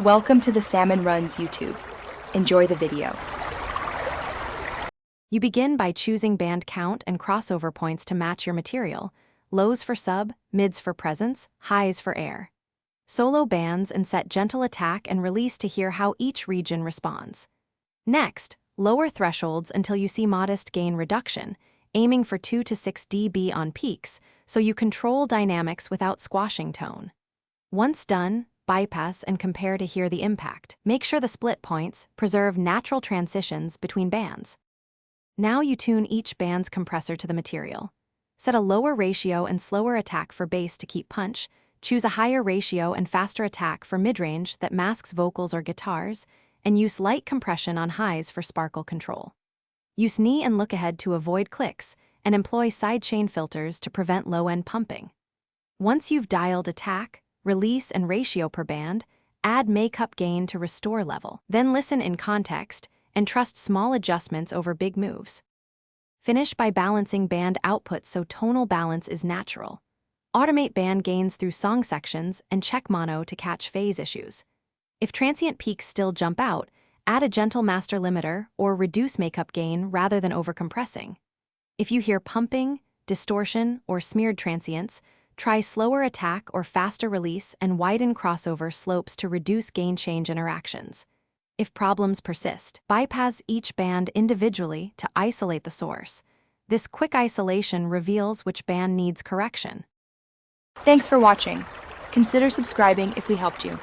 Welcome to the Salmon Runs YouTube. Enjoy the video. You begin by choosing band count and crossover points to match your material, lows for sub, mids for presence, highs for air. Solo bands and set gentle attack and release to hear how each region responds. Next, lower thresholds until you see modest gain reduction, aiming for 2 to 6 dB on peaks, so you control dynamics without squashing tone. Once done, bypass and compare to hear the impact. Make sure the split points preserve natural transitions between bands. Now you tune each band's compressor to the material. Set a lower ratio and slower attack for bass to keep punch, choose a higher ratio and faster attack for mid-range that masks vocals or guitars, and use light compression on highs for sparkle control. Use knee and look ahead to avoid clicks, and employ sidechain filters to prevent low-end pumping. Once you've dialed attack, release, and ratio per band, add makeup gain to restore level. Then listen in context and trust small adjustments over big moves. Finish by balancing band output so tonal balance is natural. Automate band gains through song sections and check mono to catch phase issues. If transient peaks still jump out, add a gentle master limiter or reduce makeup gain rather than overcompressing. If you hear pumping, distortion, or smeared transients, try slower attack or faster release and widen crossover slopes to reduce gain change interactions. If problems persist, bypass each band individually to isolate the source. This quick isolation reveals which band needs correction. Thanks for watching. Consider subscribing if we helped you.